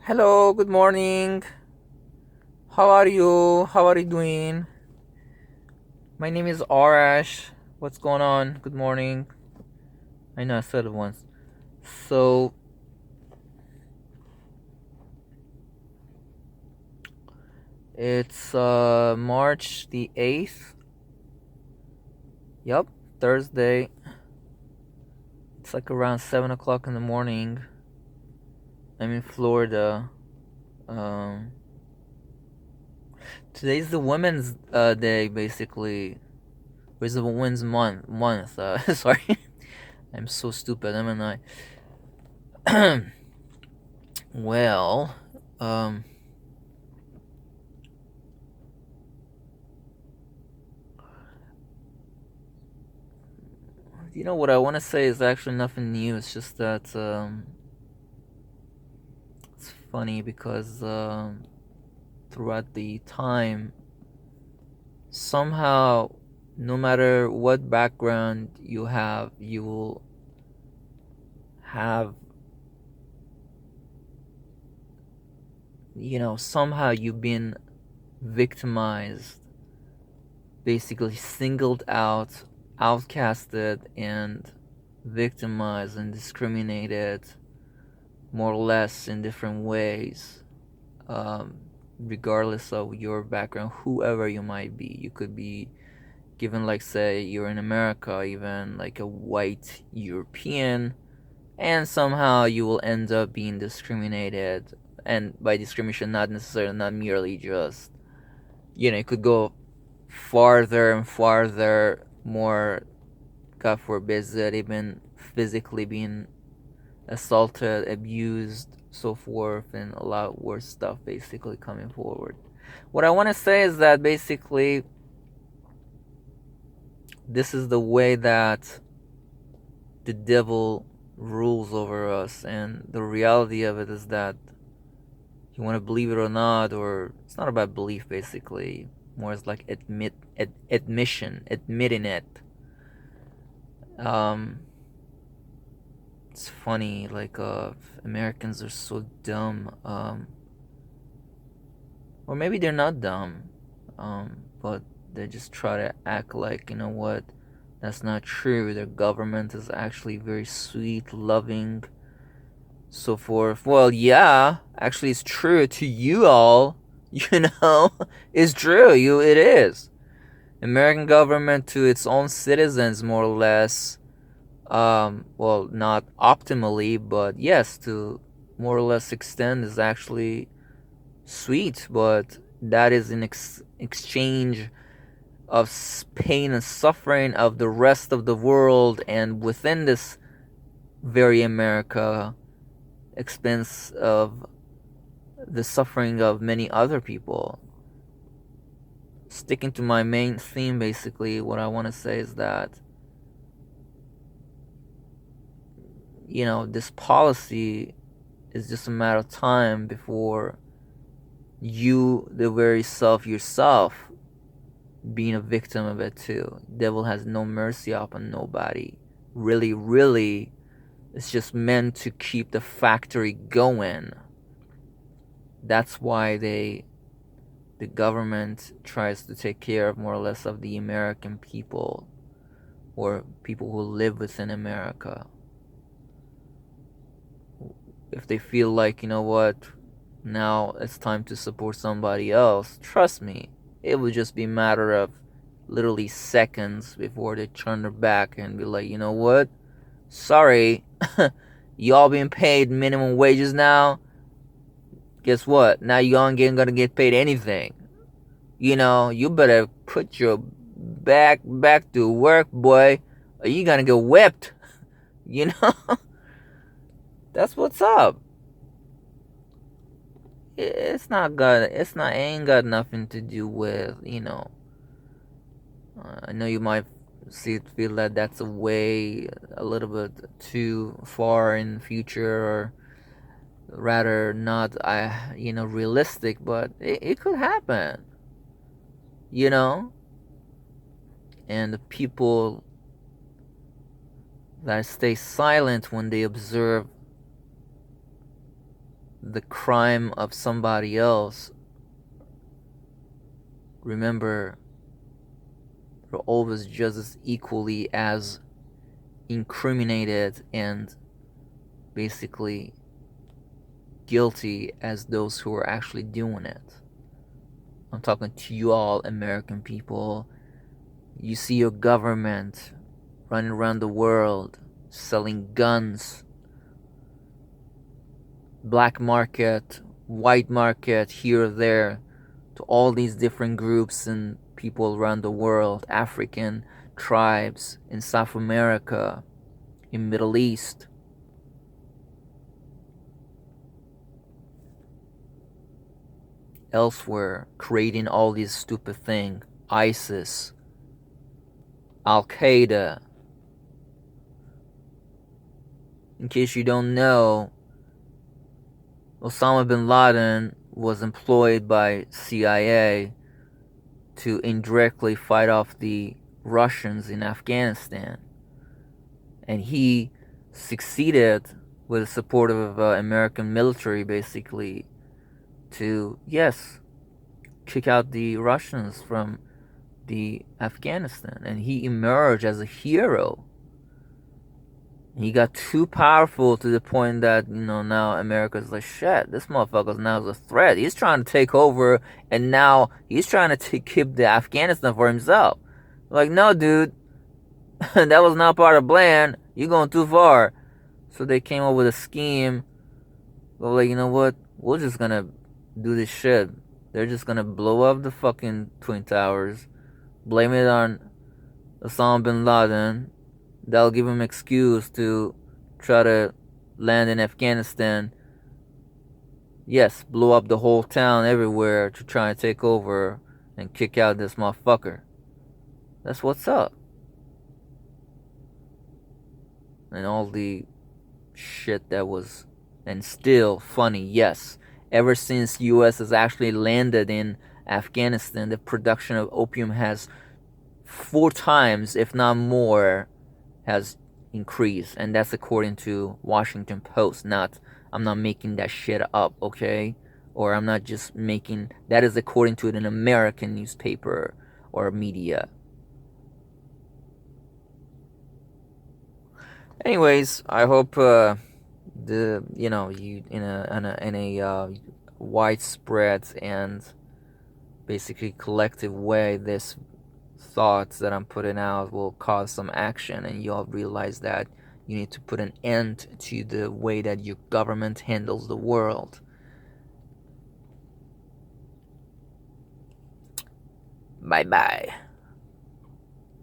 Hello, good morning. How are you? How are you doing? My name is Arash. What's going on? Good morning. I know I said it once. So, it's March the 8th. Yep, Thursday. It's like around 7 o'clock in the morning. I'm in Florida. Um, Today's the Women's Day, basically. It's the Women's Month. Sorry. I'm so stupid, am I? Well, um, what I want to say is actually nothing new. It's just that it's funny because throughout the time, somehow, no matter what background you have, you will have, somehow you've been victimized, basically singled out, outcasted, and victimized and discriminated more or less in different ways, um, regardless of your background, whoever you might be. You could be given, like, say, you're in America, even like a white European, and somehow you will end up being discriminated. And by discrimination, not necessarily, not merely just, it could go farther and farther, more, God forbid, that even physically being assaulted, abused, so forth, and a lot worse stuff basically coming forward. What I want to say is that basically this is the way that the devil rules over us, and the reality of it is that you want to believe it or not, or it's not about belief basically, more as like admitting it. Um, it's funny, like Americans are so dumb. Or maybe they're not dumb, but they just try to act like, what, that's not true. Their government is actually very sweet, loving, so forth. Well, yeah, actually, it's true to you all. It's true. It is. American government to its own citizens, more or less. Well, not optimally, but yes, to more or less extent, is actually sweet, but that is in exchange of pain and suffering of the rest of the world, and within this very America, expense of the suffering of many other people. Sticking to my main theme, basically, what I want to say is that, this policy is just a matter of time before you, the very self yourself, being a victim of it too. Devil has no mercy upon nobody. Really, really, it's just meant to keep the factory going. That's why the government tries to take care of more or less of the American people, or people who live within America. If they feel like, what, now it's time to support somebody else, trust me, it would just be a matter of literally seconds before they turn their back and be like, what? Sorry, y'all being paid minimum wages now. Guess what? Now you ain't gonna get paid anything. You better put your back to work, boy, or you gonna get whipped. You know, that's what's up. It's not got. It's not. Ain't got nothing to do with. I know you might feel that that's a little bit too far in the future, or rather not, realistic, but it could happen. You know, and the people that stay silent when they observe the crime of somebody else, remember, they're always just as equally as incriminated and basically guilty as those who are actually doing it. I'm talking to you all, American people. You see your government running around the world selling guns, black market, white market, here or there, to all these different groups and people around the world, African tribes in South America, in Middle East. Elsewhere, creating all these stupid things. ISIS, Al-Qaeda. In case you don't know, Osama bin Laden was employed by CIA to indirectly fight off the Russians in Afghanistan. And he succeeded with the support of American military, basically, to, yes, kick out the Russians from the Afghanistan. And he emerged as a hero. He got too powerful to the point that, now America's like, shit, this motherfucker's now a threat. He's trying to take over, and now he's trying to keep the Afghanistan for himself. Like, no, dude, that was not part of the plan. You're going too far. So they came up with a scheme. But like, you know what? We're just gonna do this shit. They're just gonna blow up the fucking Twin Towers, blame it on Osama bin Laden. That'll give him excuse to try to land in Afghanistan. Yes, blow up the whole town everywhere to try and take over and kick out this motherfucker. That's what's up. And all the shit that was, and still funny, yes. Ever since US has actually landed in Afghanistan, the production of opium has 4 times, if not more, has increased. And that's according to Washington Post. I'm not making that shit up, okay? Or I'm not just making, that is according to an American newspaper or media. Anyways, I hope you in a widespread and basically collective way, this thoughts that I'm putting out will cause some action, and you all realize that you need to put an end to the way that your government handles the world. Bye bye.